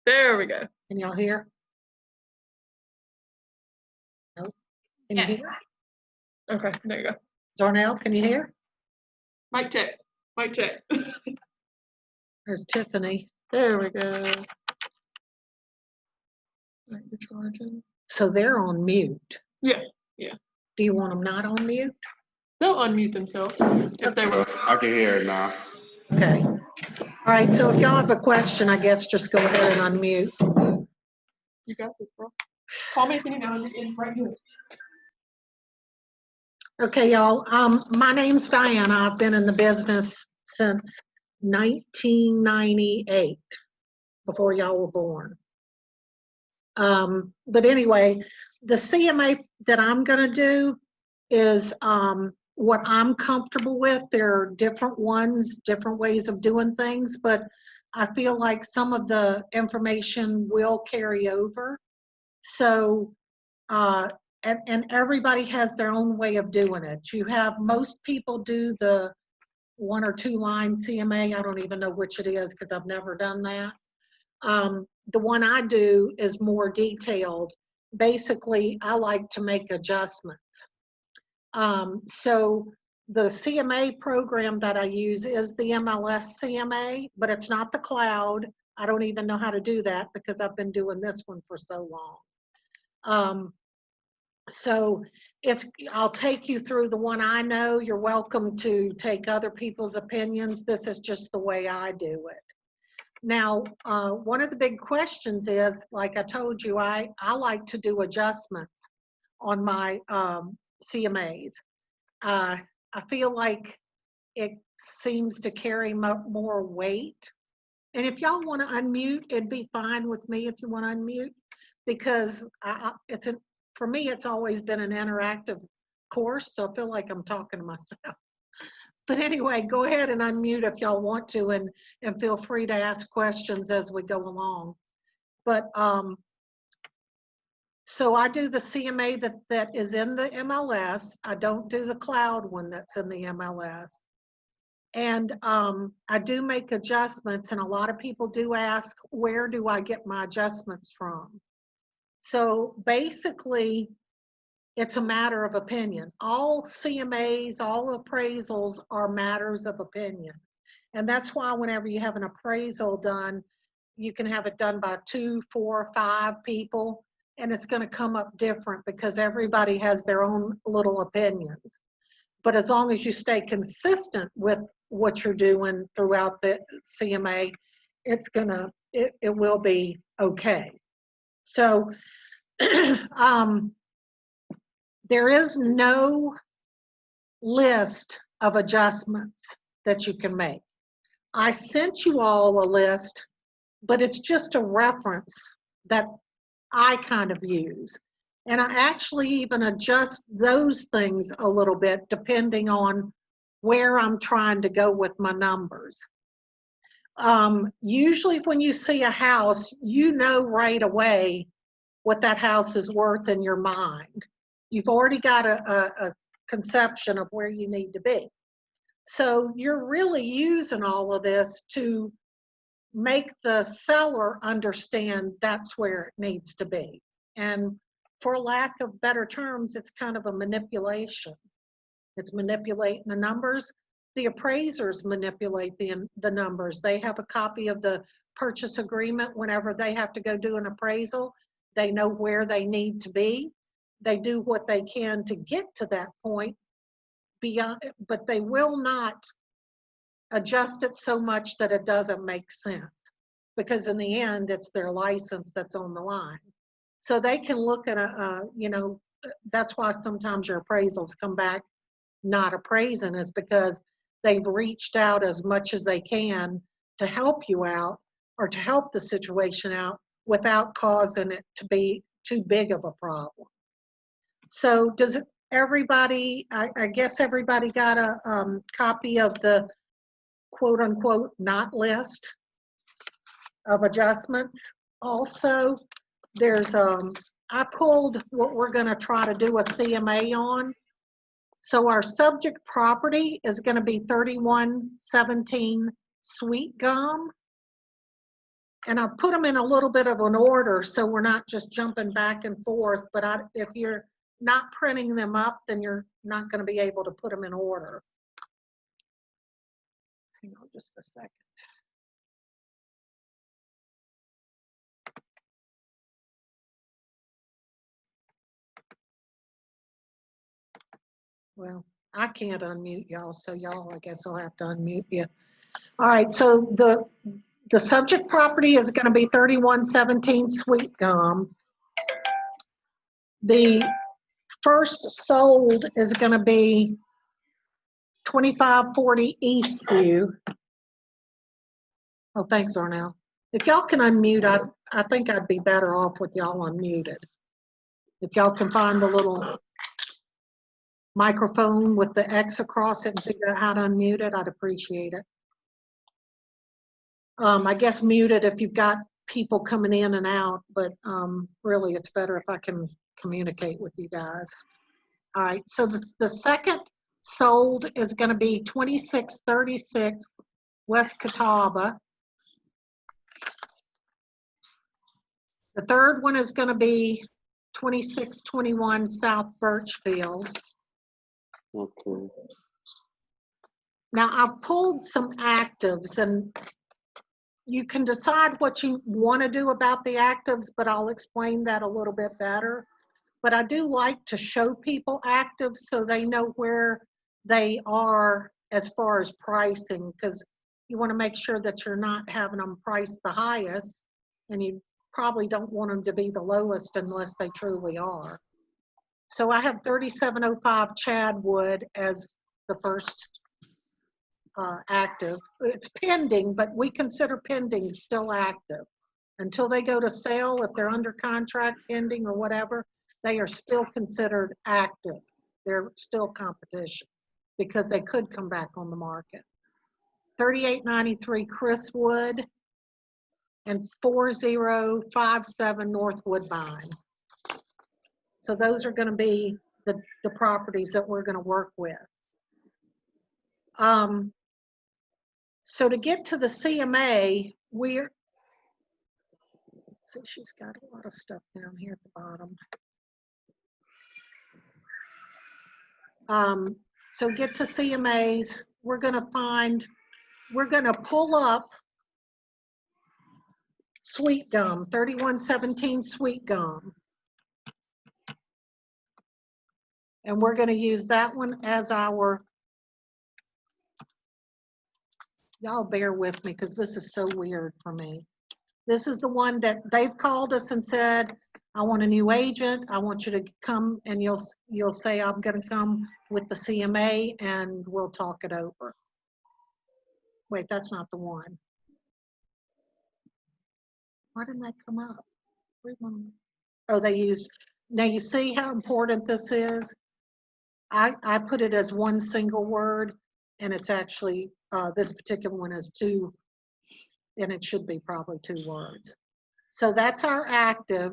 There we go. Can y'all hear? Nope. Can you Yes. hear? Okay, there you go. Zarnell, can you hear? Mic check. Mic check. There's Tiffany. There we go. Right, you're charging. So they're on mute. Yeah. Do you want them not on mute? They'll unmute themselves if they were. I can hear it now. Okay. All right, so if y'all have a question, I guess just go ahead and unmute. You got this, bro. Call me if you need me. I'm right here. Okay, y'all. My name's Diana. I've been in the business since 1998, before y'all were born. But anyway, the CMA that I'm gonna do is what I'm comfortable with. There are different ones, different ways of doing things, but I feel like some of the information will carry over. So, and everybody has their own way of doing it. You have, most people do the 1 or 2 line CMA. I don't even know which it is because I've never done that. The one I do is more detailed. Basically, I like to make adjustments. So the CMA program that I use is the MLS CMA, but it's not the cloud. I don't even know how to do that because I've been doing this one for so long. So I'll take you through the one I know. You're welcome to take other people's opinions. This is just the way I do it. Now, one of the big questions is, like I told you, I like to do adjustments on my CMAs. I feel like it seems to carry more weight. And if y'all want to unmute, it'd be fine with me if you want to unmute, because for me, it's always been an interactive course, so I feel like I'm talking to myself. But anyway, go ahead and unmute if y'all want to, and feel free to ask questions as we go along. But so I do the CMA that is in the MLS. I don't do the cloud one that's in the MLS. And I do make adjustments, and a lot of people do ask, where do I get my adjustments from? So basically, it's a matter of opinion. All CMAs, all appraisals are matters of opinion. And that's why whenever you have an appraisal done, you can have it done by 2, 4, 5 people, and it's going to come up different because everybody has their own little opinions. But as long as you stay consistent with what you're doing throughout the CMA, it will be okay. So there is no list of adjustments that you can make. I sent you all a list, but it's just a reference that I kind of use. And I actually even adjust those things a little bit depending on where I'm trying to go with my numbers. Usually when you see a house, you know right away what that house is worth in your mind. You've already got a conception of where you need to be. So you're really using all of this to make the seller understand that's where it needs to be. And for lack of better terms, it's kind of a manipulation. It's manipulating the numbers. The appraisers manipulate the numbers. They have a copy of the purchase agreement whenever they have to go do an appraisal. They know where they need to be. They do what they can to get to that point, but they will not adjust it so much that it doesn't make sense, because in the end, it's their license that's on the line. So they can look at that's why sometimes your appraisals come back not appraising, is because they've reached out as much as they can to help you out or to help the situation out without causing it to be too big of a problem. So I guess everybody got a copy of the quote unquote not list of adjustments. Also, there's I pulled what we're going to try to do a CMA on. So our subject property is going to be 3117 Sweet Gum, And I put them in a little bit of an order so we're not just jumping back and forth, but if you're not printing them up, then you're not going to be able to put them in order. Hang on just a second. Well, I can't unmute y'all, so y'all, I guess I'll have to unmute you. All right, so the subject property is going to be 3117 Sweet Gum. The first sold is going to be 2540 Eastview. Oh, thanks, Ornell. If y'all can unmute, I think I'd be better off with y'all unmuted. If y'all can find the little microphone with the X across it and figure out how to unmute it, I'd appreciate it. I guess muted if you've got people coming in and out, but really it's better if I can communicate with you guys. All right, so the second sold is going to be 2636 West Catawba. The third one is going to be 2621 South Birchfield. Okay. Now I've pulled some actives, and you can decide what you want to do about the actives, but I'll explain that a little bit better. But I do like to show people actives so they know where they are as far as pricing, because you want to make sure that you're not having them priced the highest, and you probably don't want them to be the lowest unless they truly are. So I have 3705 Chadwood as the first active. It's pending, but we consider pending still active. Until they go to sale, if they're under contract, pending or whatever, they are still considered active. They're still competition because they could come back on the market. 3893 Chriswood and 4057 North Woodbine. So those are going to be the properties that we're going to work with. So to get to the CMA, see, she's got a lot of stuff down here at the bottom. So get to CMAs, we're going to pull up Sweet Gum, 3117 Sweet Gum. And we're going to use that one as our, y'all bear with me because this is so weird for me. This is the one that they've called us and said, I want a new agent. I want you to come, and you'll say, I'm going to come with the CMA and we'll talk it over. Wait, that's not the one. Why didn't that come up? Oh, they used, now you see how important this is? I put it as one single word, and it's actually, this particular one is two, and it should be probably 2 words. So that's our active.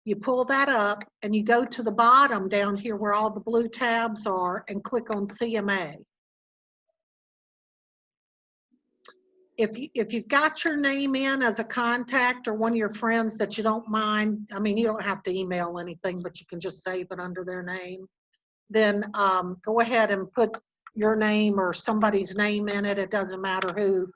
You pull that up and you go to the bottom down here where all the blue tabs are and click on CMA. If you've got your name in as a contact or one of your friends that you don't mind, I mean, you don't have to email anything, but you can just save it under their name, then go ahead and put your name or somebody's name in it. It doesn't matter who.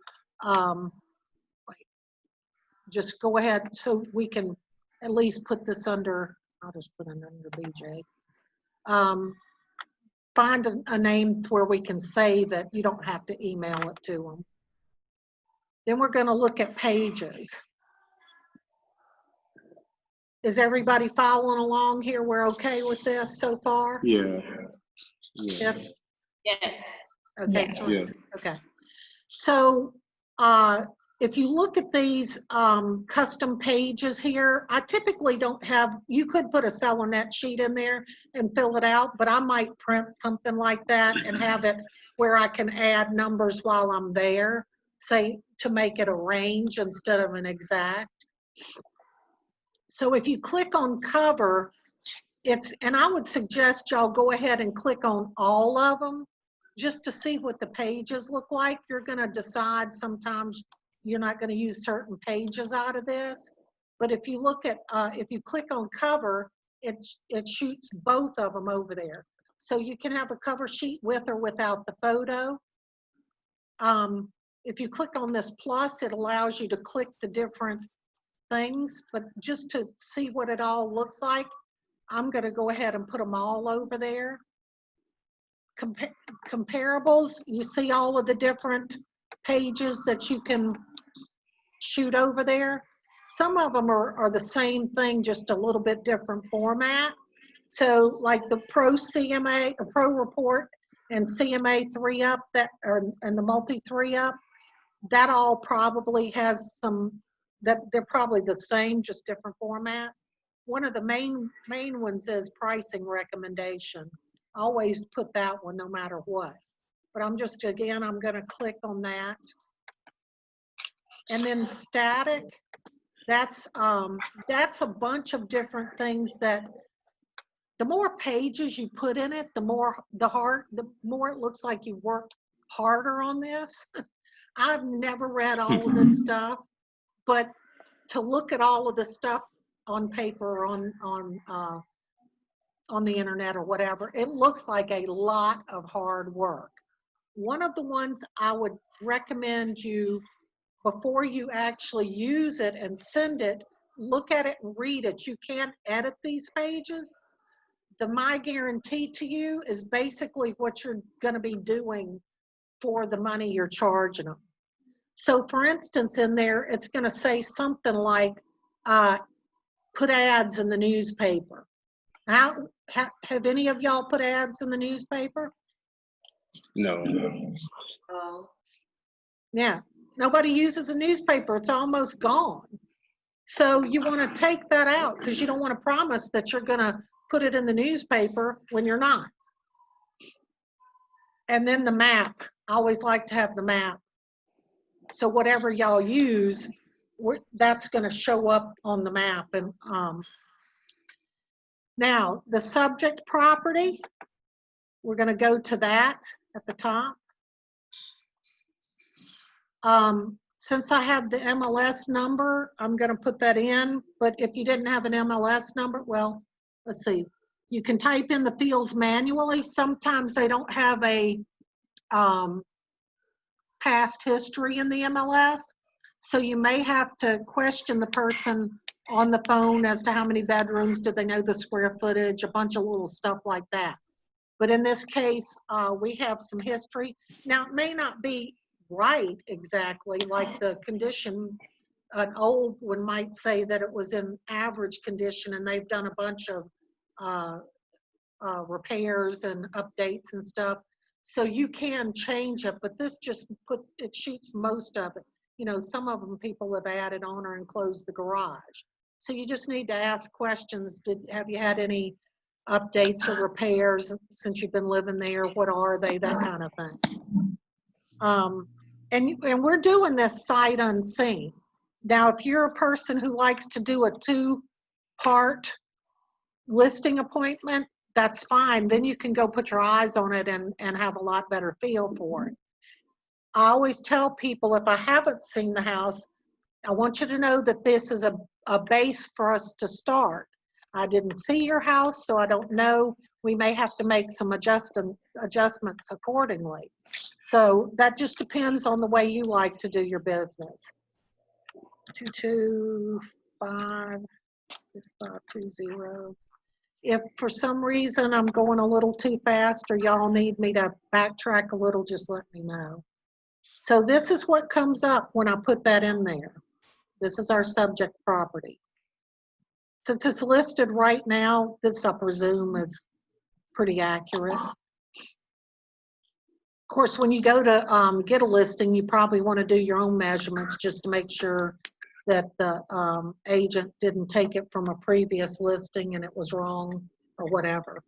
Just go ahead so we can at least put this under, I'll just put it under BJ. Find a name where we can save it. You don't have to email it to them. Then we're going to look at pages. Is everybody following along here? We're okay with this so far? Yeah. Yeah. Yes. Okay. Yeah. So, Yeah. okay. So if you look at these custom pages here, I typically don't have, you could put a SellerNet sheet in there and fill it out, but I might print something like that and have it where I can add numbers while I'm there, say to make it a range instead of an exact. So if you click on cover, and I would suggest y'all go ahead and click on all of them just to see what the pages look like. You're going to decide sometimes you're not going to use certain pages out of this. But if you look at, if you click on cover, it shoots both of them over there. So you can have a cover sheet with or without the photo. If you click on this plus, it allows you to click the different things, but just to see what it all looks like, I'm going to go ahead and put them all over there. Comparables, you see all of the different pages that you can shoot over there. Some of them are the same thing, just a little bit different format. So like the Pro CMA, or Pro Report and CMA 3-up, and the Multi 3-up, that all probably has some, that they're probably the same, just different formats. One of the main ones is pricing recommendation. Always put that one no matter what. But I'm just, again, I'm going to click on that. And then static, that's a bunch of different things that the more pages you put in it, the more it looks like you worked harder on this. I've never read all of this stuff, but to look at all of the stuff on paper or on the internet or whatever, it looks like a lot of hard work. One of the ones I would recommend you, before you actually use it and send it, look at it and read it. You can't edit these pages. The My Guarantee to you is basically what you're going to be doing for the money you're charging them. So for instance, in there, it's going to say something like, put ads in the newspaper. Have any of y'all put ads in the newspaper? No. Yeah, nobody uses a newspaper. It's almost gone. So you want to take that out because you don't want to promise that you're going to put it in the newspaper when you're not. And then the map. I always like to have the map. So whatever y'all use, that's going to show up on the map. And now the subject property, we're going to go to that at the top. Since I have the MLS number, I'm going to put that in. But if you didn't have an MLS number, well, let's see. You can type in the fields manually. Sometimes they don't have a past history in the MLS. So you may have to question the person on the phone as to how many bedrooms, do they know the square footage, a bunch of little stuff like that. But in this case, we have some history. Now, it may not be right exactly, like the condition, an old one might say that it was in average condition and they've done a bunch of repairs and updates and stuff. So you can change it, but this just shoots most of it. You know, some of them people have added on or enclosed the garage. So you just need to ask questions. Have you had any updates or repairs since you've been living there? What are they? That kind of thing. And we're doing this sight unseen. Now, if you're a person who likes to do a 2-part listing appointment, that's fine. Then you can go put your eyes on it and have a lot better feel for it. I always tell people, if I haven't seen the house, I want you to know that this is a base for us to start. I didn't see your house, so I don't know. We may have to make some adjustments accordingly. So that just depends on the way you like to do your business. 2256520. If for some reason I'm going a little too fast or y'all need me to backtrack a little, just let me know. So this is what comes up when I put that in there. This is our subject property. Since it's listed right now, this I presume is pretty accurate. Of course, when you go to get a listing, you probably want to do your own measurements just to make sure that the agent didn't take it from a previous listing and it was wrong or whatever.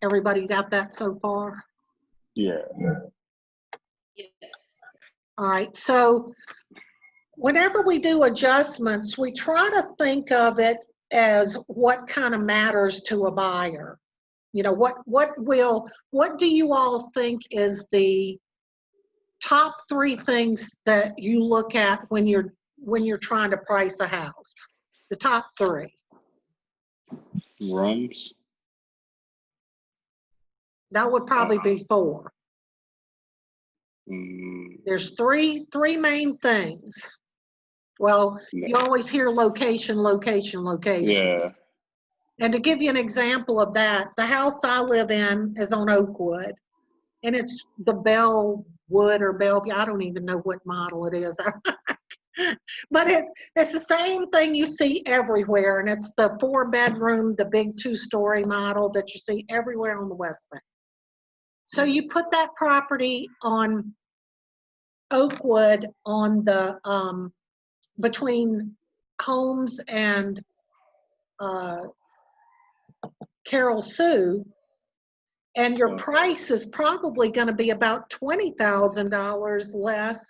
Everybody got that so far? Yeah. Yes. All right, so whenever we do adjustments, we try to think of it as what kind of matters to a buyer. You know, what do you all think is the top 3 things that you look at when you're trying to price a house? The top 3. Rooms. That would probably be 4. Mm, There's three main things. Well, you always hear location, location, location. yeah. And to give you an example of that, the house I live in is on Oakwood, and it's the Bellwood or Bellevue. I don't even know what model it is. But it's the same thing you see everywhere, and it's the 4-bedroom, the big 2-story model that you see everywhere on the West Bank. So you put that property on Oakwood on the between Holmes and Carol Sue, and your price is probably going to be about $20,000 less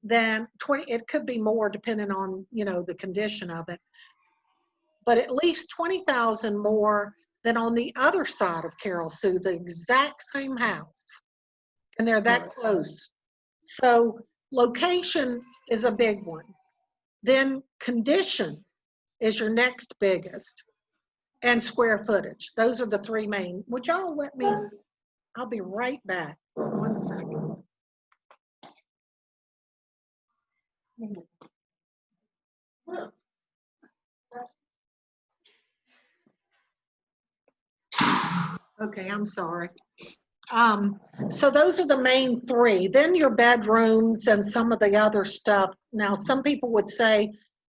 than 20. It could be more depending on, you know, the condition of it, but at least 20,000 more than on the other side of Carol Sue, the exact same house, and they're that close. So location is a big one. Then condition is your next biggest, and square footage. Those are the 3 main. Would y'all let me, I'll be right back. 1 second. Okay, I'm sorry. So those are the main 3. Then your bedrooms and some of the other stuff. Now, some people would say,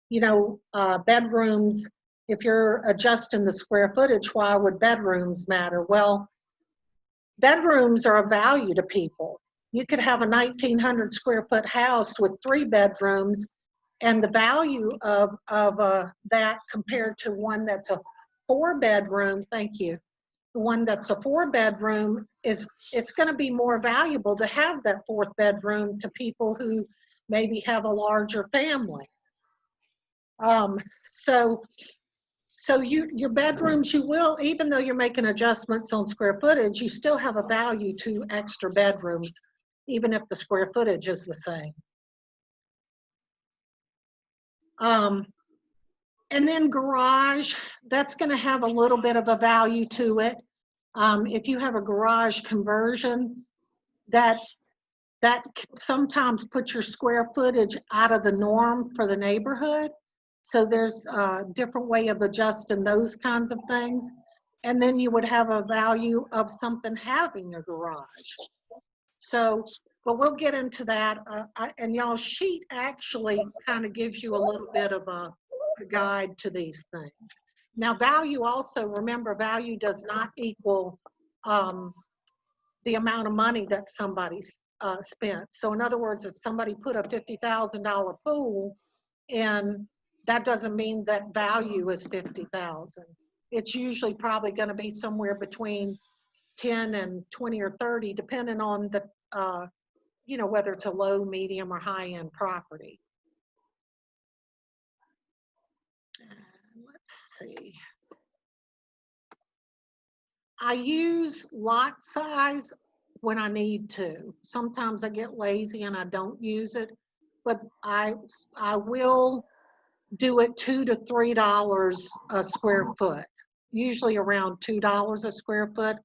you know, bedrooms, if you're adjusting the square footage, why would bedrooms matter? Well, bedrooms are of value to people. You could have a 1,900 square foot house with 3 bedrooms, and the value of that compared to one that's a 4-bedroom, thank you, the one that's a 4-bedroom it's going to be more valuable to have that 4th bedroom to people who maybe have a larger family. So your bedrooms, you will, even though you're making adjustments on square footage, you still have a value to extra bedrooms, even if the square footage is the same. And then garage, that's going to have a little bit of a value to it. If you have a garage conversion, that sometimes puts your square footage out of the norm for the neighborhood. So there's a different way of adjusting those kinds of things. And then you would have a value of something having a garage. So, but we'll get into that. And y'all sheet actually kind of gives you a little bit of a guide to these things. Now, value also, remember, value does not equal the amount of money that somebody's spent. So in other words, if somebody put a $50,000 pool in, that doesn't mean that value is $50,000. It's usually probably going to be somewhere between 10 and 20 or 30, depending on the, you know, whether it's a low, medium, or high-end property. Let's see. I use lot size when I need to. Sometimes I get lazy and I don't use it, but I will do it $2 to $3 a square foot, usually around $2 a square foot.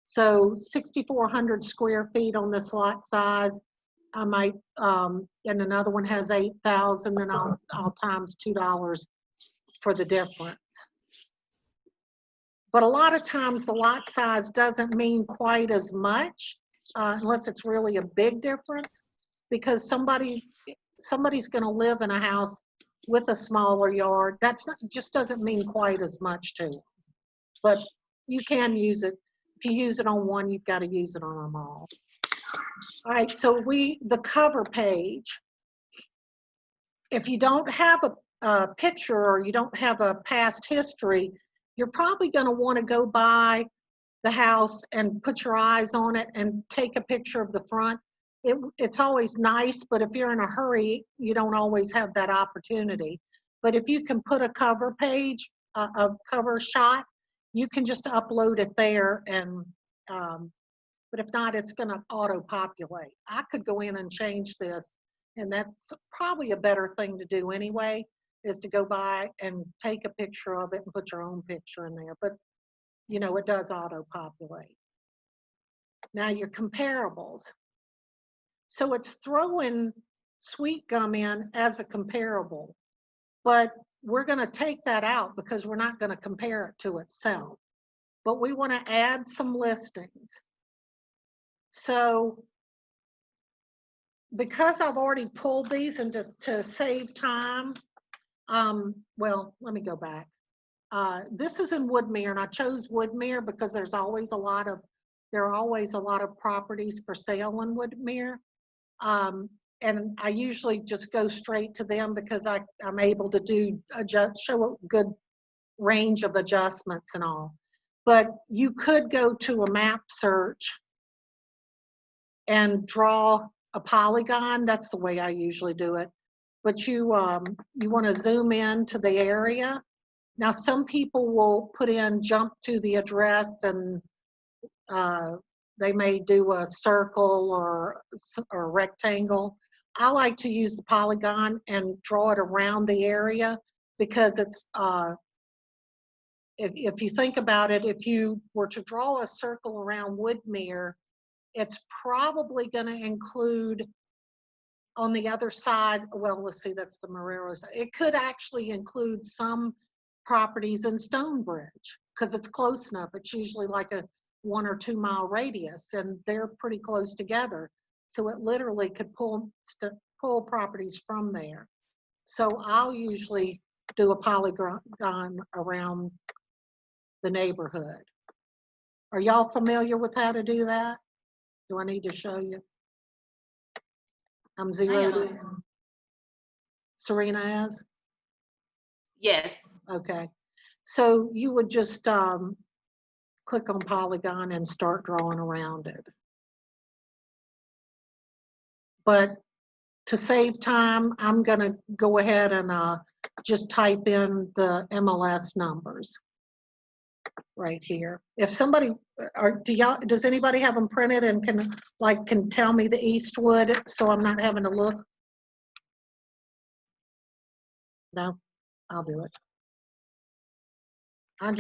So 6,400 square feet on this lot size. I might, and another one has 8,000, and I'll times $2 for the difference. But a lot of times the lot size doesn't mean quite as much unless it's really a big difference, because somebody's going to live in a house with a smaller yard. That's not, just doesn't mean quite as much to it. But you can use it. If you use it on one, you've got to use it on them all. All right, so the cover page, if you don't have a picture or you don't have a past history, you're probably going to want to go by the house and put your eyes on it and take a picture of the front. It's always nice, but if you're in a hurry, you don't always have that opportunity. But if you can put a cover page, a cover shot, you can just upload it there and, but if not, it's gonna auto-populate. I could go in and change this, and that's probably a better thing to do anyway, is to go by and take a picture of it and put your own picture in there, but you know, it does auto-populate. Now your comparables. So it's throwing Sweet Gum in as a comparable, but we're gonna take that out because we're not gonna compare it to itself. But we wanna add some listings. So because I've already pulled these and to save time, well, let me go back. This is in Woodmere, and I chose Woodmere because there are always a lot of properties for sale in Woodmere. And I usually just go straight to them because I'm able to show a good range of adjustments and all. But you could go to a map search and draw a polygon. That's the way I usually do it. But you want to zoom in to the area. Now, some people will put in jump to the address, and they may do a circle or a rectangle. I like to use the polygon and draw it around the area because it's, if you think about it, if you were to draw a circle around Woodmere, it's probably going to include on the other side, well, let's see, that's the Marrero side. It could actually include some properties in Stonebridge because it's close enough. It's usually like a 1 or 2 mile radius, and they're pretty close together. So it literally could pull properties from there. So I'll usually do a polygon around the neighborhood. Are y'all familiar with how to do that? Do I need to show you? I'm zeroed in. Serena is? Yes. Okay. So you would just click on polygon and start drawing around it. But to save time, I'm going to go ahead and just type in the MLS numbers right here. If somebody, does anybody have them printed and can tell me the Eastwood so I'm not having to look? No, I'll do it. I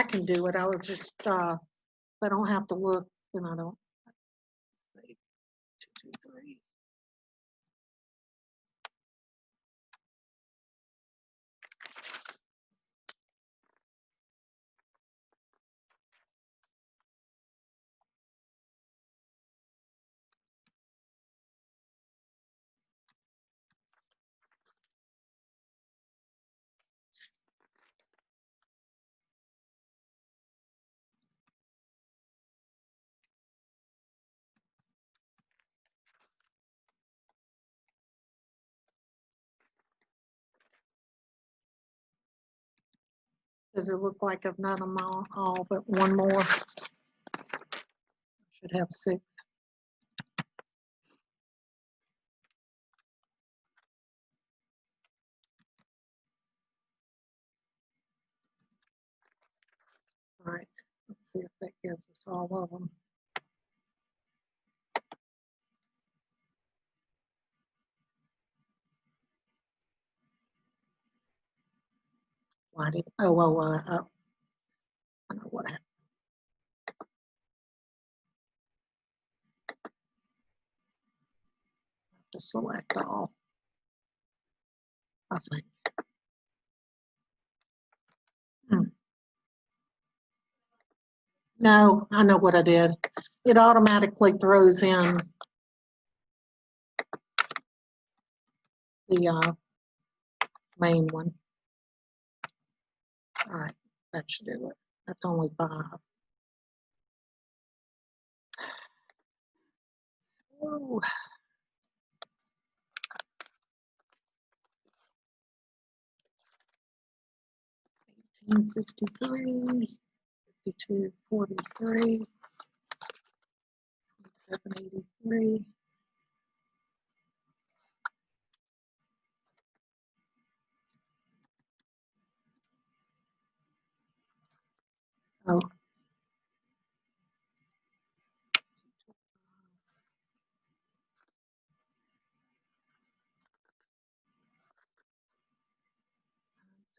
can do it. I was just, if I don't have to look, then I don't. 2, 2, 3. Does it look like I've done them all but one more? Should have 6. All right, let's see if that gives us all of them. Why did, I don't know what happened. To select all, I think. No, I know what I did. It automatically throws in the main one. All right, that should do it. That's only 5. Oh. $18.53, $52.43, $7.83. Oh.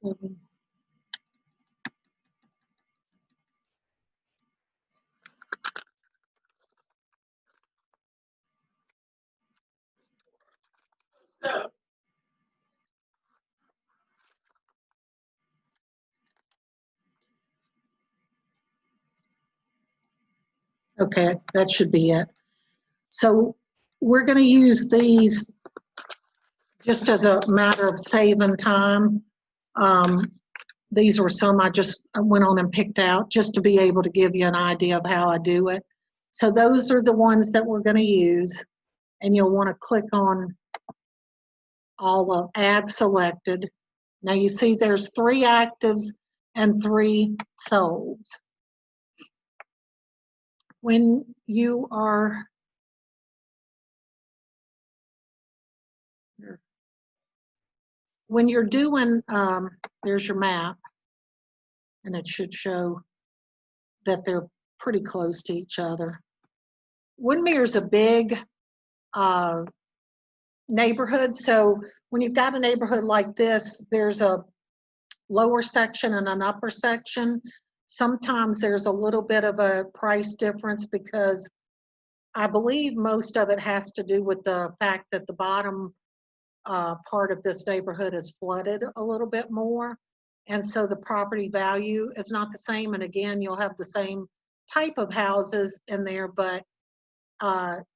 Seven. So, Okay, that should be it. So we're going to use these just as a matter of saving time. These were some I went on and picked out just to be able to give you an idea of how I do it. So those are the ones that we're going to use, and you'll want to click on all of add selected. Now you see there's 3 actives and 3 solds. When you are when you're doing, there's your map, and it should show that they're pretty close to each other. Woodmere is a big neighborhood, so when you've got a neighborhood like this, there's a lower section and an upper section. Sometimes there's a little bit of a price difference because I believe most of it has to do with the fact that the bottom part of this neighborhood is flooded a little bit more. And so the property value is not the same. And again, you'll have the same type of houses in there, but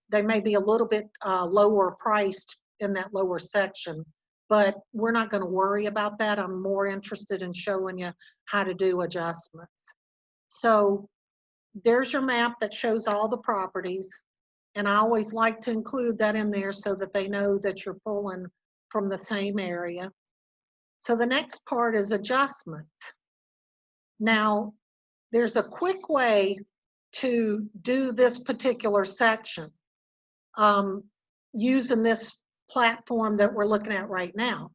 they may be a little bit lower priced in that lower section. But we're not going to worry about that. I'm more interested in showing you how to do adjustments. So there's your map that shows all the properties. And I always like to include that in there so that they know that you're pulling from the same area. So the next part is adjustments. Now, there's a quick way to do this particular section using this platform that we're looking at right now.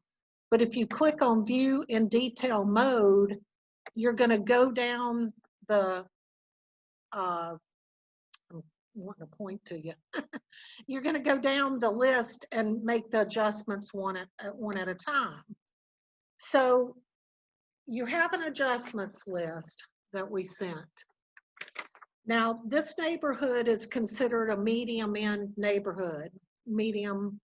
But if you click on View in Detail Mode, you're going to go down the, I'm wanting to point to you. You're going to go down the list and make the adjustments one at a time. So you have an adjustments list that we sent. Now, this neighborhood is considered a medium-end neighborhood, medium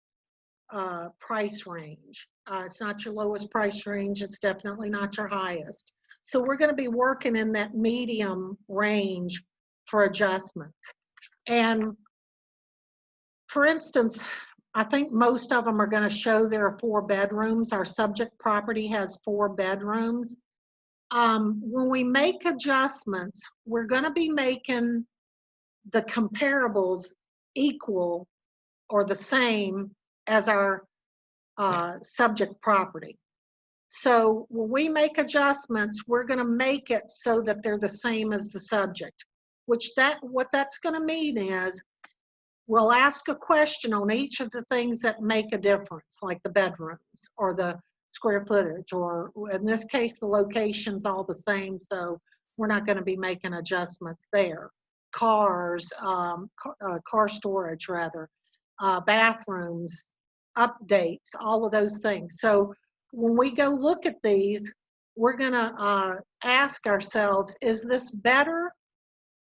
price range. It's not your lowest price range. It's definitely not your highest. So we're going to be working in that medium range for adjustments. And for instance, I think most of them are going to show there are 4 bedrooms. Our subject property has 4 bedrooms. When we make adjustments, we're going to be making the comparables equal or the same as our subject property. So when we make adjustments, we're going to make it so that they're the same as the subject, which what that's going to mean is we'll ask a question on each of the things that make a difference, like the bedrooms or the square footage, or in this case, the location's all the same, so we're not going to be making adjustments there. Cars, car storage rather, bathrooms, updates, all of those things. So when we go look at these, we're going to ask ourselves, is this better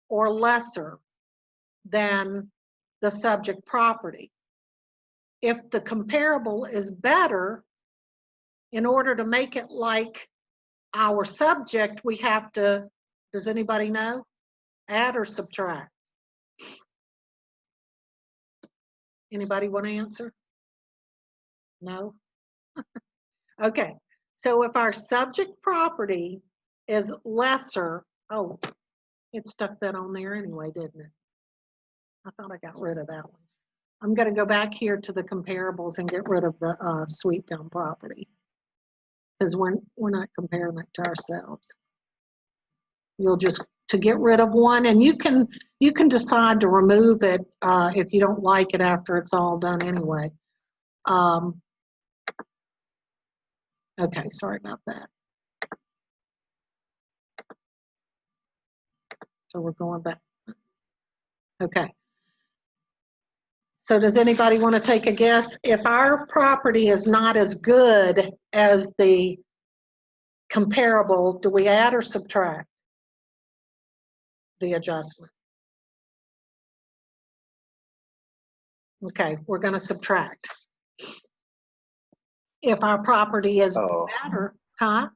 or lesser than the subject property? If the comparable is better, in order to make it like our subject, we have to, does anybody know? Add or subtract? Anybody want to answer? No? Okay, so if our subject property is lesser, oh, it stuck that on there anyway, didn't it? I thought I got rid of that one. I'm going to go back here to the comparables and get rid of the sweep down property, because we're not comparing it to ourselves. You'll just, to get rid of one, and you can decide to remove it if you don't like it after it's all done anyway. Okay, sorry about that. So we're going back. Okay. So does anybody want to take a guess? If our property is not as good as the comparable, do we add or subtract the adjustment? Okay, we're going to subtract. If our property is Oh, better, huh?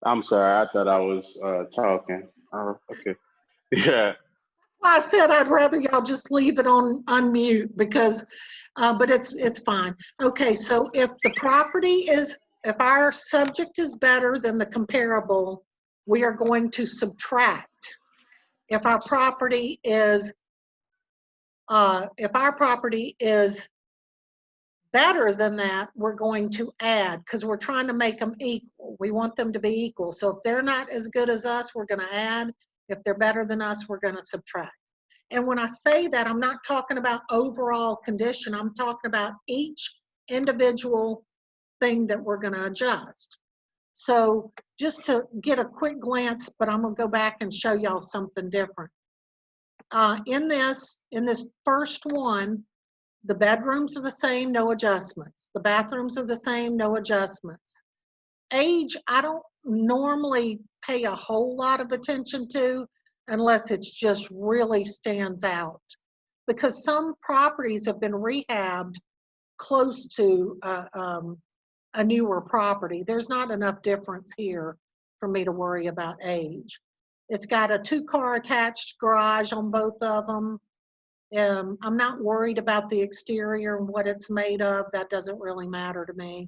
I'm sorry. I thought I was talking. Oh, okay. Yeah. I said I'd rather y'all just leave it on unmute because, but it's fine. Okay, so if the property is, if our subject is better than the comparable, we are going to subtract. If our property is, better than that, we're going to add because we're trying to make them equal. We want them to be equal. So if they're not as good as us, we're going to add. If they're better than us, we're going to subtract. And when I say that, I'm not talking about overall condition. I'm talking about each individual thing that we're going to adjust. So just to get a quick glance, but I'm going to go back and show y'all something different. In this first one, the bedrooms are the same, no adjustments. The bathrooms are the same, no adjustments. Age, I don't normally pay a whole lot of attention to unless it just really stands out. Because some properties have been rehabbed close to a newer property. There's not enough difference here for me to worry about age. It's got a 2-car attached garage on both of them. I'm not worried about the exterior and what it's made of. That doesn't really matter to me.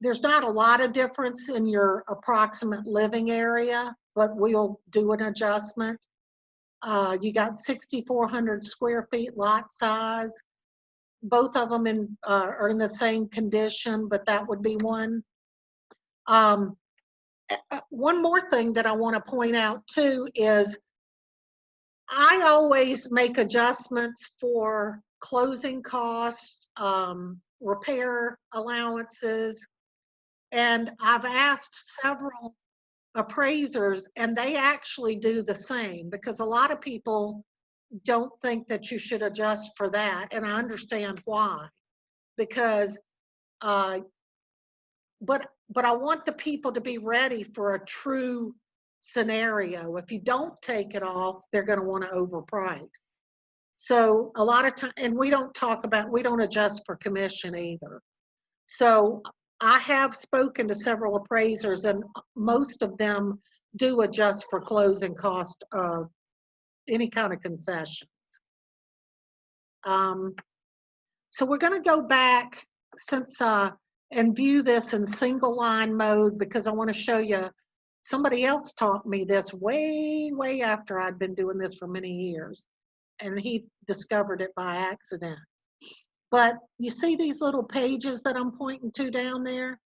There's not a lot of difference in your approximate living area, but we'll do an adjustment. You got 6,400 square feet lot size. Both of them are in the same condition, but that would be one. One more thing that I want to point out too is I always make adjustments for closing costs, repair allowances, and I've asked several appraisers and they actually do the same because a lot of people don't think that you should adjust for that, and I understand why. Because, but I want the people to be ready for a true scenario. If you don't take it off, they're going to want to overprice. So a lot of time, and we don't adjust for commission either. So I have spoken to several appraisers and most of them do adjust for closing cost of any kind of concessions. So we're going to go back and view this in single line mode because I want to show you, somebody else taught me this way after I'd been doing this for many years, and he discovered it by accident. But you see these little pages that I'm pointing to down there?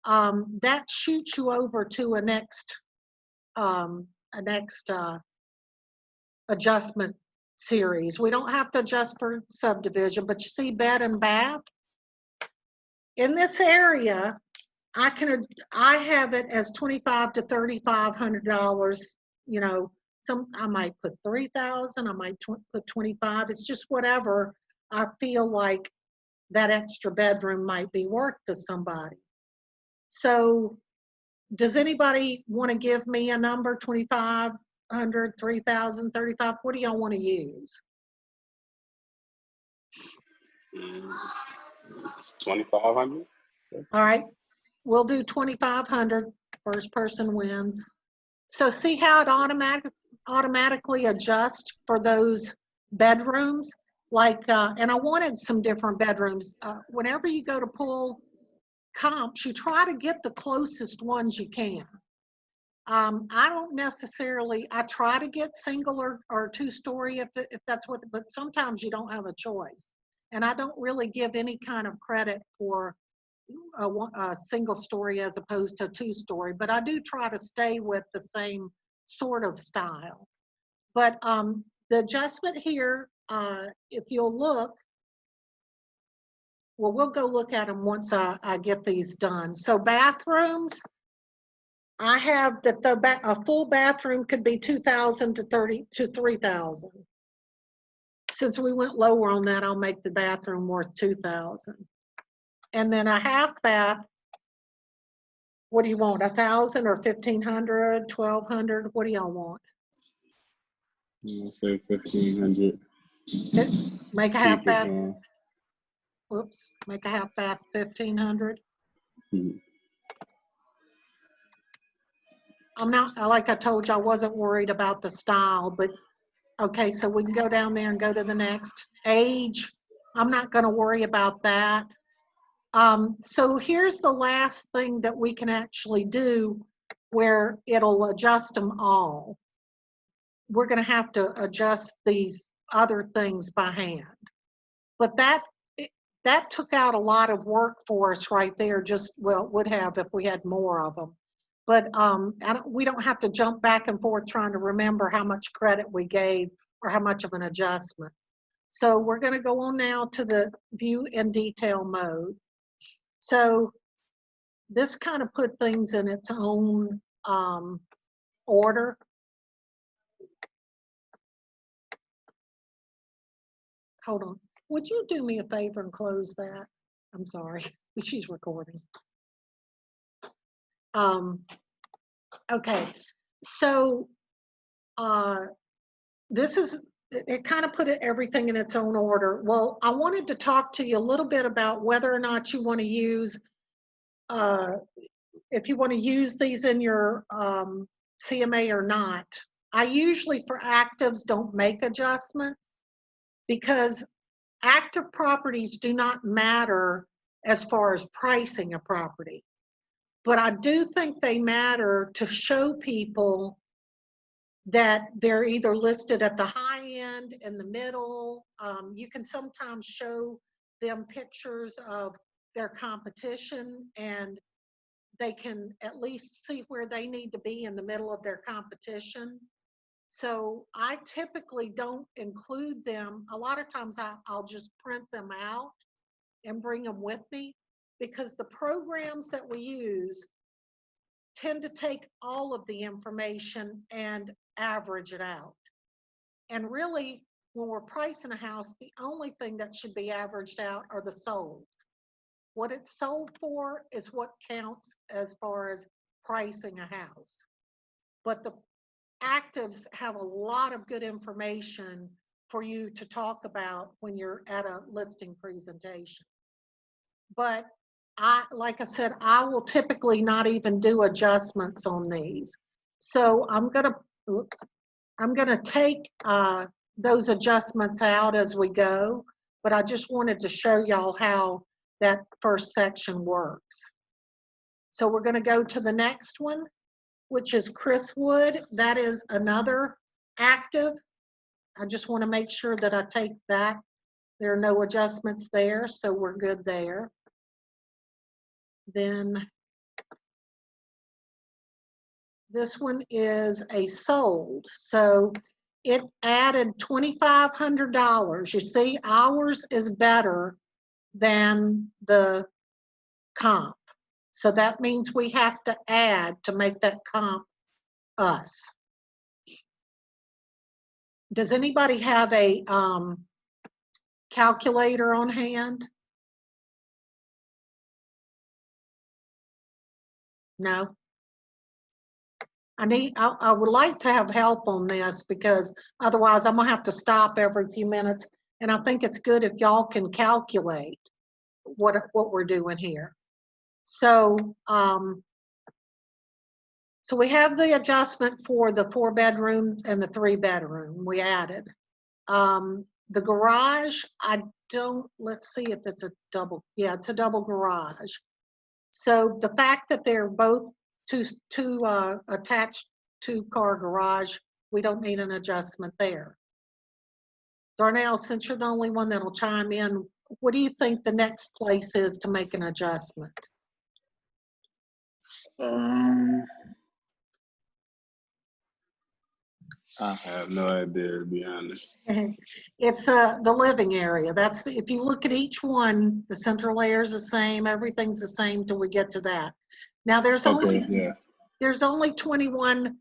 That shoots you over to a next adjustment series. We don't have to adjust for subdivision, but you see bed and bath? In this area, I have it as $2,500 to $3,500. You know, I might put 3,000, I might put 25. It's just whatever I feel like that extra bedroom might be worth to somebody. So does anybody want to give me a number? 2,500, 3,000, 35? What do y'all want to use? 2,500. All right, we'll do 2,500. First person wins. So see how it automatically adjusts for those bedrooms? Like, and I wanted some different bedrooms. Whenever you go to pull comps, you try to get the closest ones you can. I don't necessarily, I try to get single or 2-story if that's what, but sometimes you don't have a choice. And I don't really give any kind of credit for a single story as opposed to a 2-story, but I do try to stay with the same sort of style. But the adjustment here, if you'll look, well, we'll go look at them once I get these done. So bathrooms, I have that a full bathroom could be 2,000 to 3,000. Since we went lower on that, I'll make the bathroom worth 2,000. And then a half bath, what do you want, 1,000 or 1,500, 1,200? What do y'all want? I'll say 1,500. Make a half Keep it bath, going. whoops, make a half bath 1,500. Mhm. I'm not, like I told you, I wasn't worried about the style, but okay, so we can go down there and go to the next. Age, I'm not gonna worry about that. So here's the last thing that we can actually do where it'll adjust them all. We're gonna have to adjust these other things by hand. But that took out a lot of work for us right there, just, well, it would have if we had more of them. But we don't have to jump back and forth trying to remember how much credit we gave or how much of an adjustment. So we're gonna go on now to the view in detail mode. So this kind of put things in its own order. Hold on. Would you do me a favor and close that? I'm sorry. She's recording. Okay. So this is, it kind of put everything in its own order. Well, I wanted to talk to you a little bit about whether or not you want to use, if you want to use these in your CMA or not. I usually for actives don't make adjustments because active properties do not matter as far as pricing a property. But I do think they matter to show people that they're either listed at the high end, in the middle. You can sometimes show them pictures of their competition and they can at least see where they need to be in the middle of their competition. So I typically don't include them. A lot of times I'll just print them out and bring them with me because the programs that we use tend to take all of the information and average it out. And really, when we're pricing a house, the only thing that should be averaged out are the solds. What it's sold for is what counts as far as pricing a house. But the actives have a lot of good information for you to talk about when you're at a listing presentation. But like I said, I will typically not even do adjustments on these. So I'm gonna take those adjustments out as we go, but I just wanted to show y'all how that first section works. So we're gonna go to the next one, which is Chris Wood. That is another active. I just wanna make sure that I take that. There are no adjustments there, so we're good there. Then this one is a sold. So it added $2,500. You see, ours is better than the comp. So that means we have to add to make that comp us. Does anybody have a calculator on hand? No? I would like to have help on this because otherwise I'm gonna have to stop every few minutes. And I think it's good if y'all can calculate what we're doing here. So, so we have the adjustment for the 4-bedroom and the 3-bedroom we added. The garage, let's see if it's a double. Yeah, it's a double garage. So the fact that they're both two attached 2-car garage, we don't need an adjustment there. Darnell, since you're the only one that'll chime in, what do you think the next place is to make an adjustment? I have no idea, to be honest. It's the living area. That's if you look at each one, the central layer is the same. Everything's the same till we get to that. Now there's only there's only 21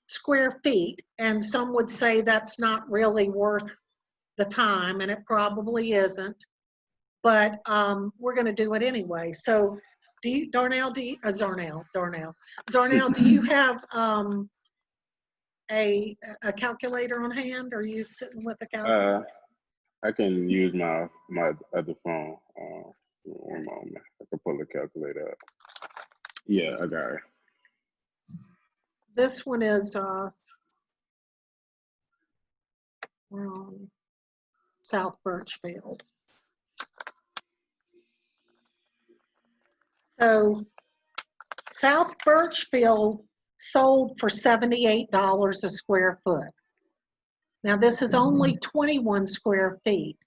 square feet, and some would say that's not really worth the time, and it probably isn't. But we're going to do it anyway. So, Darnell, Zarnell, do you have a calculator on hand? Are you sitting with a calculator? I can use my other phone. One moment. I can pull the calculator up. Yeah, I got it. This one is South Birchfield. So South Birchfield sold for $78 a square foot. Now this is only 21 square feet.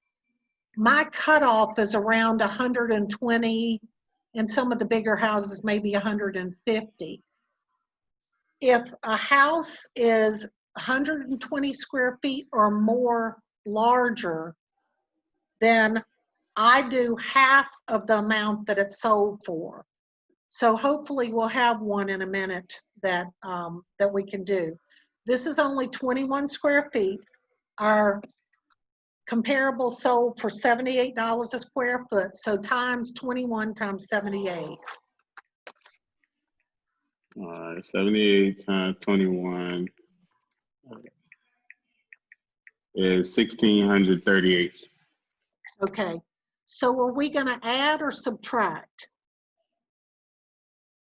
My cutoff is around 120, and some of the bigger houses maybe 150. If a house is 120 square feet or more larger, then I do half of the amount that it's sold for. So hopefully we'll have one in a minute that that we can do. This is only 21 square feet. Our comparable sold for $78 a square foot. So times 21 times 78. All right, 78 times 21 is 1,638. Okay. So are we going to add or subtract?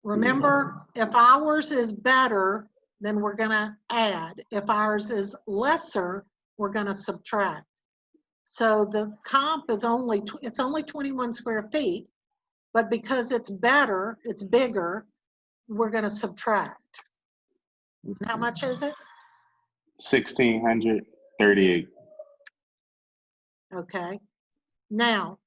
Remember, if ours is better, then we're going to add. If ours is lesser, we're going to subtract. So the comp is only 21 square feet, but because it's better, it's bigger, we're going to subtract. How much is it? 1,638. Okay. Now,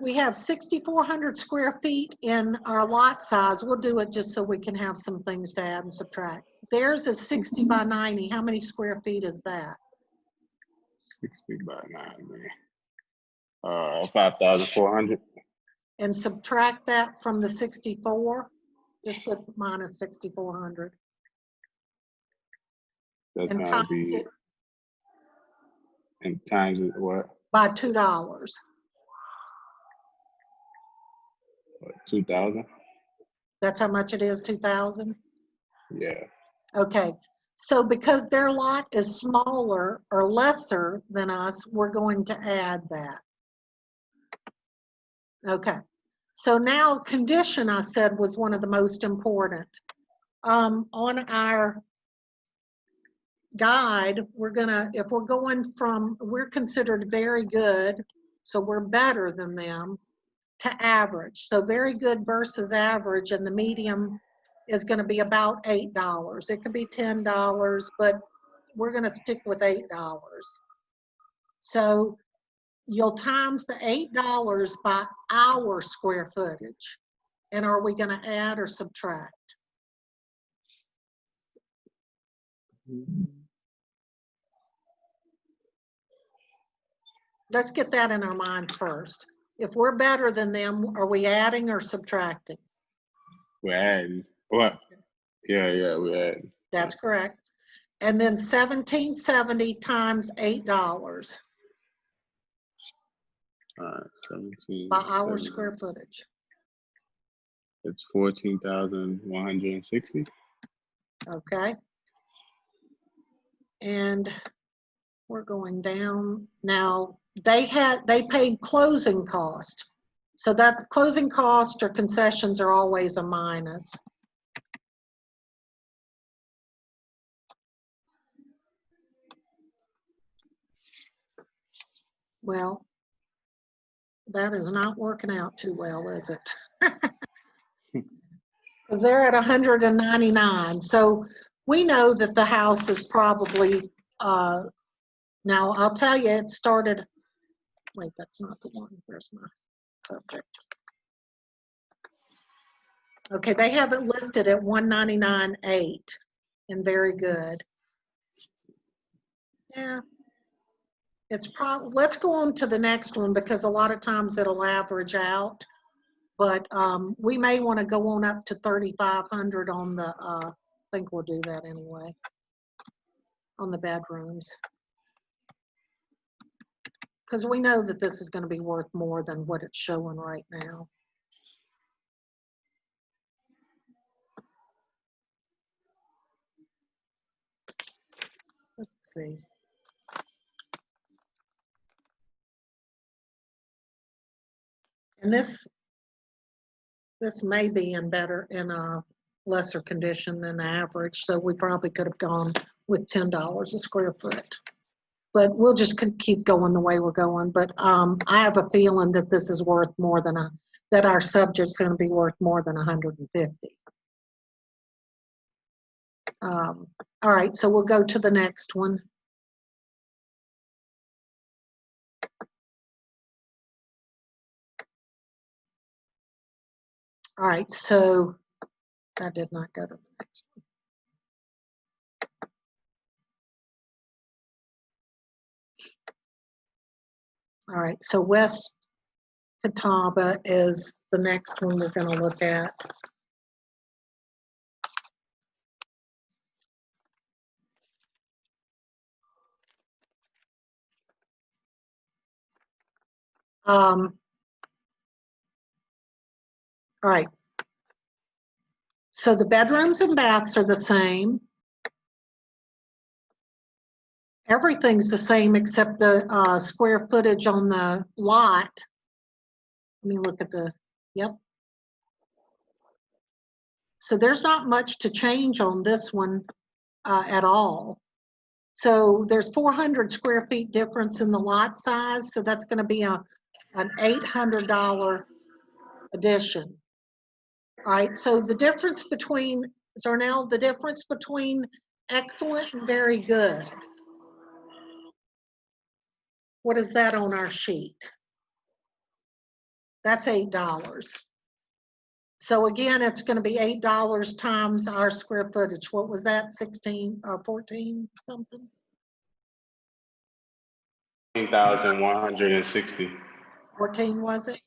we have 6,400 square feet in our lot size. We'll do it just so we can have some things to add and subtract. Theirs is 60 by 90. How many square feet is that? 60 by 90. 5,400. And subtract that from the 64. Just put minus 6,400. That's And gonna times be, it and times it what? by $2. 2,000? That's how much it is, 2,000? Yeah. Okay. So because their lot is smaller or lesser than us, we're going to add that. Okay. So now condition, I said, was one of the most important. On our guide, if we're going from, we're considered very good, so we're better than them, to average. So very good versus average, and the medium is going to be about $8. It could be $10, but we're going to stick with $8. So you'll times the $8 by our square footage. And are we going to add or subtract? Let's get that in our mind first. If we're better than them, are we adding or subtracting? We're adding. What? Yeah, we're adding. That's correct. And then 1,770 times $8 All right, 17. by our square footage. It's 14,160. Okay. And we're going down. Now, they paid closing cost. So that closing cost or concessions are always a minus. Well, that is not working out too well, is it? Because they're at 199. So we know that the house is probably, now I'll tell you, it started, wait, that's not the one. Where's my subject? Okay, they have it listed at 199.8 and very good. Yeah. It's probably, let's go on to the next one because a lot of times it'll average out. But we may want to go on up to 3,500 on the, I think we'll do that anyway, on the bedrooms. Because we know that this is going to be worth more than what it's showing right now. Let's see. And this may be in a lesser condition than the average, so we probably could have gone with $10 a square foot. But we'll just keep going the way we're going. But I have a feeling that this is worth more than that our subject's going to be worth more than 150. All right, so we'll go to the next one. All right, so that did not go to the next one. All right, so West Catawba is the next one we're going to look at. All right. So the bedrooms and baths are the same. Everything's the same except the square footage on the lot. Let me look at yep. So there's not much to change on this one at all. So there's 400 square feet difference in the lot size. So that's going to be an $800 addition. All right, so the difference between, Zarnell, the difference between excellent and very good. What is that on our sheet? That's $8. So again, it's going to be $8 times our square footage. What was that, 16 or 14 something? 14,160. 14 was it?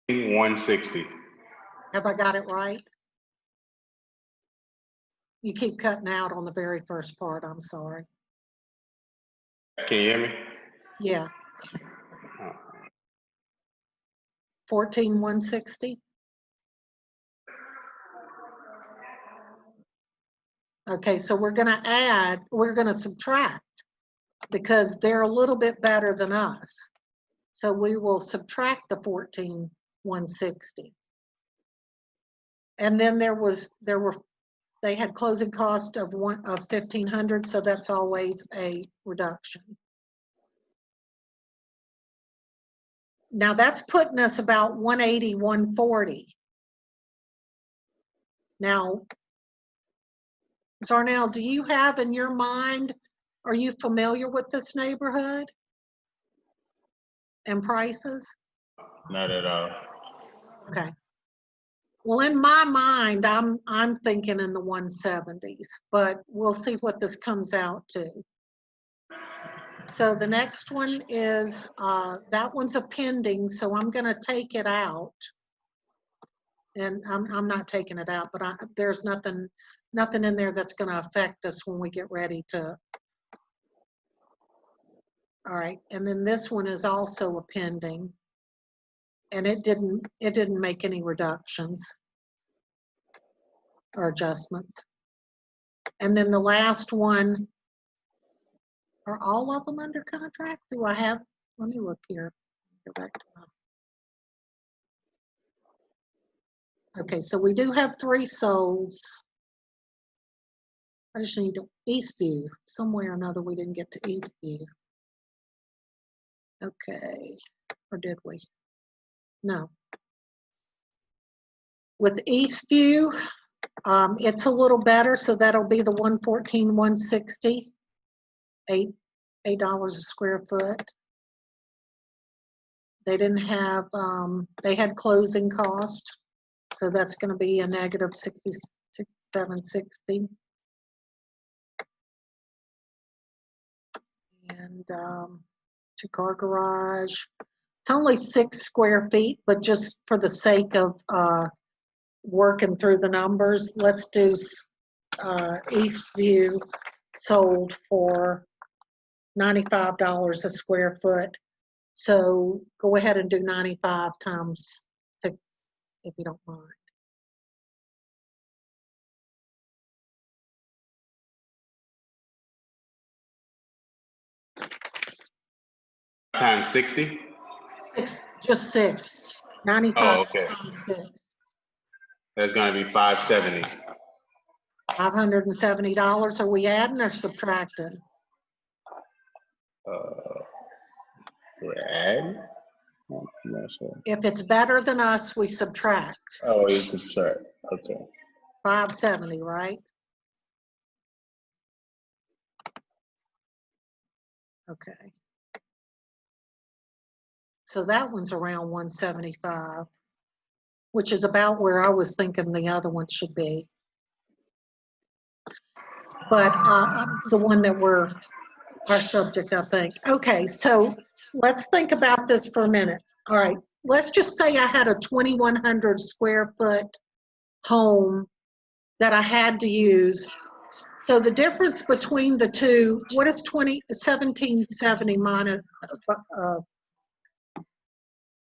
160. Have I got it right? You keep cutting out on the very first part, I'm sorry. Can you hear me? Yeah. 14,160? Okay, so we're going to subtract because they're a little bit better than us. So we will subtract the 14,160. And then they had closing cost of 1,500, so that's always a reduction. Now that's putting us about 180, 140. Now, Zarnell, do you have in your mind, are you familiar with this neighborhood and prices? Not at all. Okay. Well, in my mind, I'm thinking in the 170s, but we'll see what this comes out to. So the next one is, that one's a pending, so I'm gonna take it out. And I'm not taking it out, but there's nothing in there that's gonna affect us when we get ready to. All right, and then this one is also a pending. And it didn't make any reductions or adjustments. And then the last one, are all of them under contract? Do I have, let me look here. Go back to my, okay, so we do have 3 solds. I just need to, Eastview, somewhere or another we didn't get to Eastview. Okay, or did we? No. With Eastview, it's a little better, so that'll be the 114, 160, $8 a square foot. They didn't have, they had closing cost, so that's going to be a negative 6760. And 2-car garage. It's only 6 square feet, but just for the sake of working through the numbers, let's do Eastview sold for $95 a square foot. So go ahead and do 95 times 6, if you don't mind. Times 60? Just 6. 95 Oh, okay. times 6. That's gonna be 570. $570. Are we adding or subtracting? We're adding? I'm not sure. If it's better than us, we subtract. Oh, you subtract. Okay. 570, right? Okay. So that one's around 175, which is about where I was thinking the other one should be. But the one that we're our subject, I think. Okay, so let's think about this for a minute. All right, let's just say I had a 2,100 square foot home that I had to use. So the difference between the two, what is 1770 minus,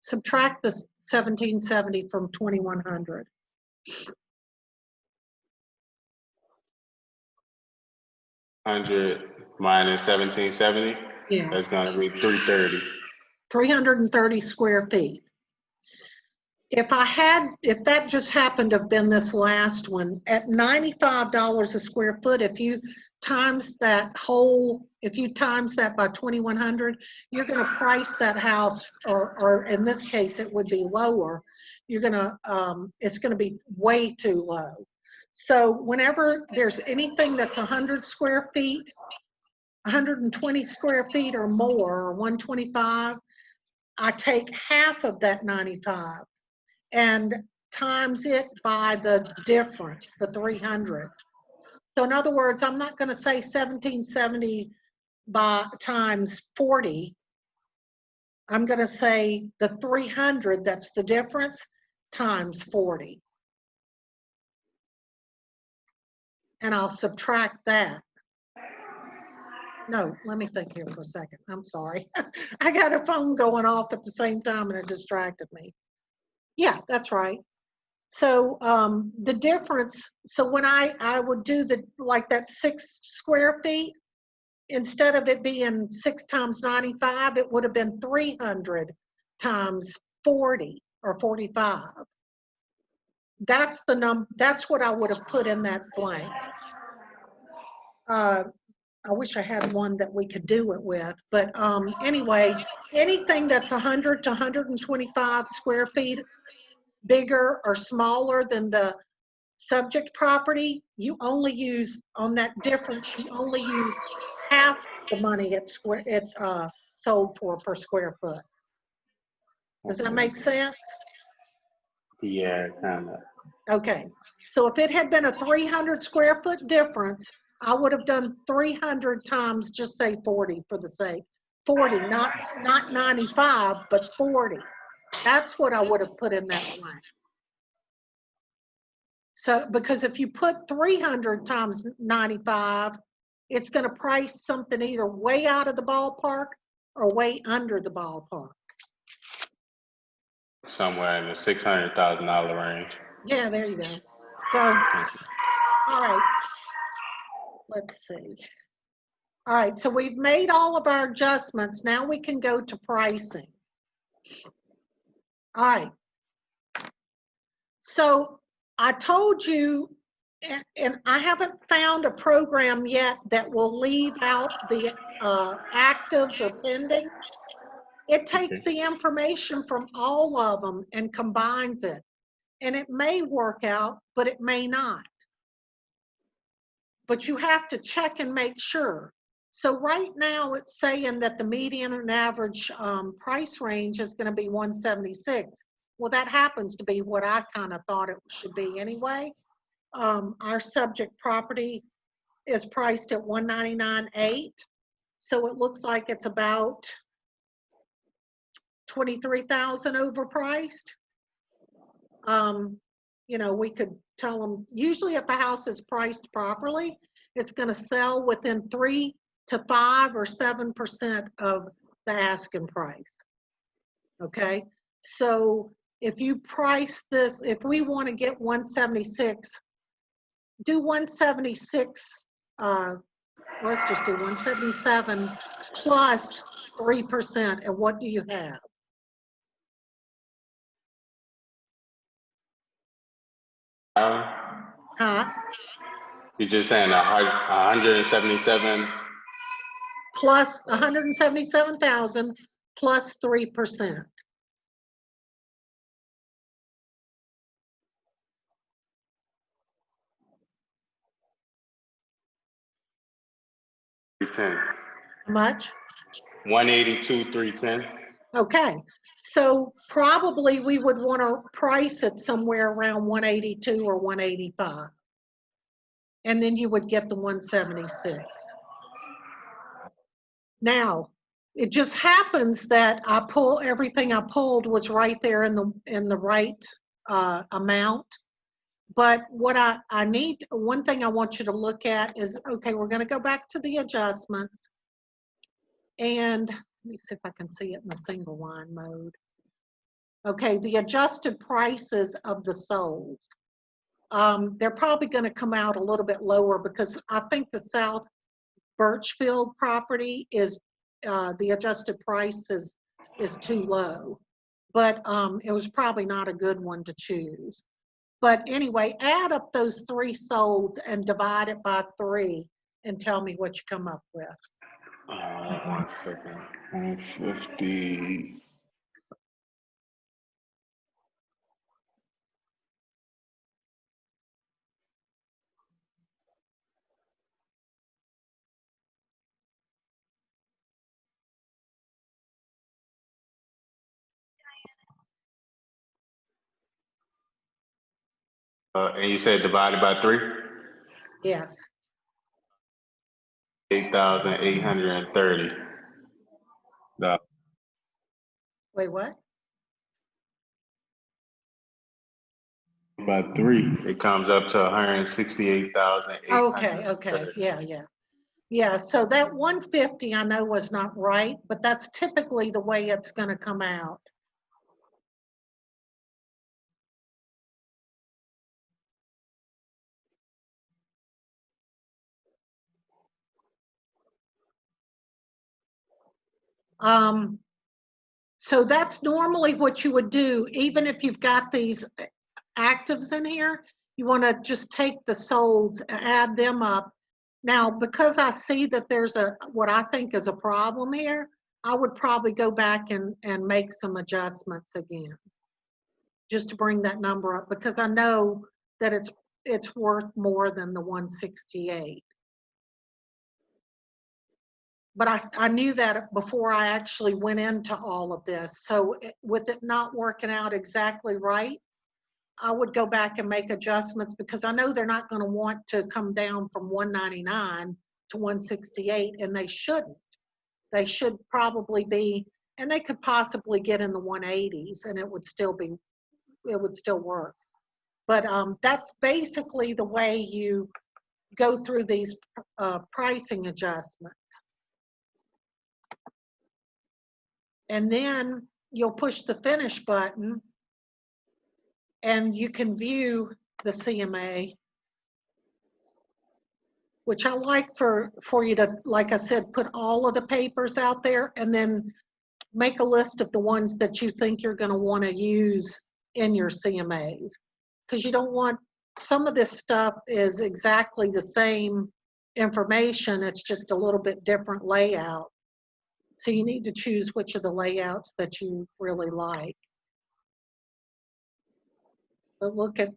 subtract the 1770 from 2,100. 100 minus 1770. Yeah. That's gonna be 330. 330 square feet. If that just happened to have been this last one, at $95 a square foot, if you times that by 2,100, you're gonna price that house, or in this case, it would be lower. It's gonna be way too low. So whenever there's anything that's 100 square feet, 120 square feet or more, or 125, I take half of that 95 and times it by the difference, the 300. So in other words, I'm not going to say 1770 times 40. I'm going to say the 300, that's the difference, times 40. And I'll subtract that. No, let me think here for a second. I'm sorry. I got a phone going off at the same time and it distracted me. Yeah, that's right. So the difference, so when I would do that 6 square feet, instead of it being 6 times 95, it would have been 300 times 40 or 45. That's the number, that's what I would have put in that blank. I wish I had one that we could do it with, but anyway, anything that's 100 to 125 square feet bigger or smaller than the subject property, you only use, on that difference, you only use half the money it sold for per square foot. Does that make sense? Yeah, kind of. Okay, so if it had been a 300 square foot difference, I would have done 300 times, just say 40 for the sake. 40, not 95, but 40. That's what I would have put in that blank. So, because if you put 300 times 95, it's going to price something either way out of the ballpark or way under the ballpark. Somewhere in the $600,000 range. Yeah, there you go. So, all right. Let's see. All right, so we've made all of our adjustments. Now we can go to pricing. All right. So I told you, and I haven't found a program yet that will leave out the actives or pending. It takes the information from all of them and combines it. And it may work out, but it may not. But you have to check and make sure. So right now it's saying that the median and average price range is going to be 176. Well, that happens to be what I kind of thought it should be anyway. Our subject property is priced at 199.8. So it looks like it's about 23,000 overpriced, you know, we could tell them, usually if a house is priced properly, it's gonna sell within 3 to 5 or 7% of the asking price. Okay, so if you price this, if we wanna get 176, do 176, let's just do 177 plus 3%, and what do you have? Huh? You're just saying 177. Plus 177,000 plus 3%. $310. How much? 182, 310. Okay, so probably we would want to price it somewhere around 182 or 185. And then you would get the 176. Now, it just happens that everything I pulled was right there in the right amount. But what I need, one thing I want you to look at is, okay, we're gonna go back to the adjustments. And let me see if I can see it in the single line mode. Okay, the adjusted prices of the solds. They're probably gonna come out a little bit lower because I think the South Birchfield property is, the adjusted price is too low. But it was probably not a good one to choose. But anyway, add up those 3 solds and divide it by 3 and tell me what you come up with. 1 second. 150. And you said divided by 3? Yes. 8,830. Wait, what? By 3, it comes up to 168,800. Okay, yeah. Yeah, so that 150 I know was not right, but that's typically the way it's gonna come out. So that's normally what you would do, even if you've got these actives in here, you wanna just take the solds, add them up. Now, because I see that there's what I think is a problem here, I would probably go back and make some adjustments again, just to bring that number up, because I know that it's worth more than the 168. But I knew that before I actually went into all of this. So with it not working out exactly right, I would go back and make adjustments because I know they're not going to want to come down from 199 to 168, and they shouldn't. They should probably be, and they could possibly get in the 180s and it would still work. But that's basically the way you go through these pricing adjustments. And then you'll push the finish button and you can view the CMA, which I like for you to, like I said, put all of the papers out there and then make a list of the ones that you think you're going to want to use in your CMAs. Because you don't want, some of this stuff is exactly the same information, it's just a little bit different layout. So you need to choose which of the layouts that you really like. But look at,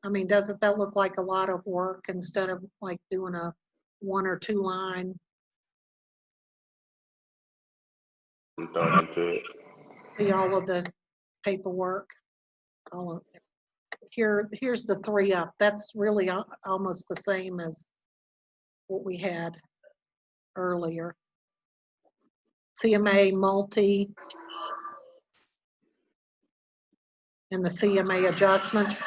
I mean, doesn't that look like a lot of work instead of like doing a 1 or 2 line? See all of the paperwork. All of it. Here's the 3 up. That's really almost the same as what we had earlier. CMA multi and the CMA adjustments.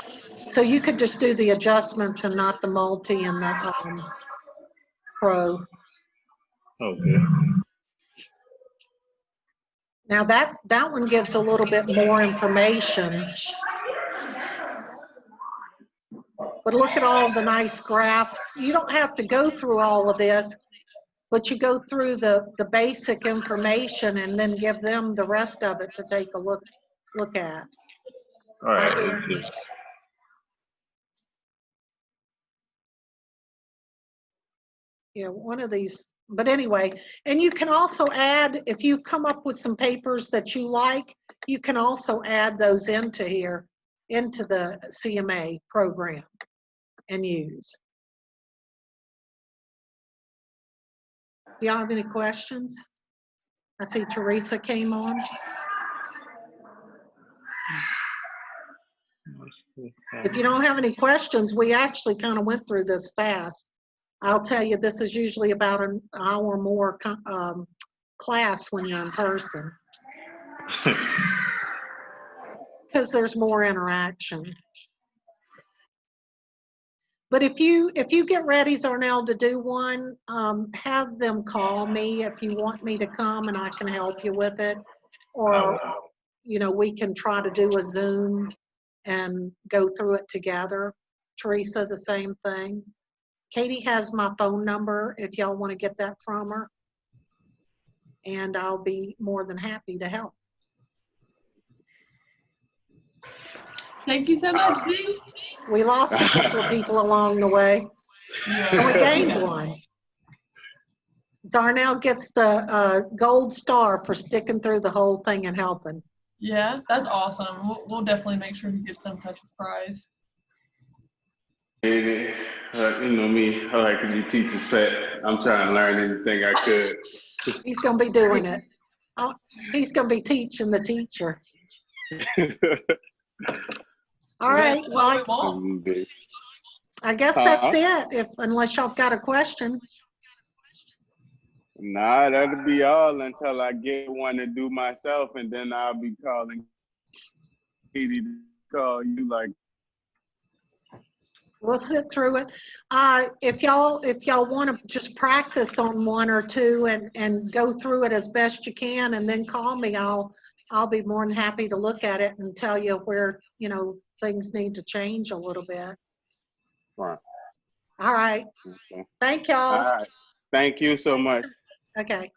So you could just do the adjustments and not the multi and the pro. Okay. Now that one gives a little bit more information. But look at all the nice graphs. You don't have to go through all of this, but you go through the basic information and then give them the rest of it to take a look at. All right. Let's see. Yeah, one of these, but anyway, and you can also add, if you come up with some papers that you like, you can also add those into here, into the CMA program and use. Do y'all have any questions? I see Teresa came on. If you don't have any questions, we actually kind of went through this fast. I'll tell you, this is usually about an hour more class when you're in person. Because there's more interaction. But if you get ready, Zarnell, to do one, have them call me if you want me to come and I can help you with it. Or, you know, we can try to do a Zoom and go through it together. Teresa, the same thing. Katie has my phone number if y'all want to get that from her. And I'll be more than happy to help. Thank you so much, B. We lost a couple of people along the way. And we gained one. Zarnell gets the gold star for sticking through the whole thing and helping. Yeah, that's awesome. We'll definitely make sure he gets some type of prize. You know me, I like to be teacher's pet. I'm trying to learn anything I could. He's going to be doing it. He's going to be teaching the teacher. All right. Well, I guess that's it, unless y'all got a question. Nah, that'll be all until I get one to do myself, and then I'll be calling Katie to call you like. We'll sit through it. If y'all want to just practice on one or two and go through it as best you can, and then call me, I'll be more than happy to look at it and tell you where, you know, things need to change a little bit. Right. All right. Okay. Thank y'all. All right. Thank you so much. Okay.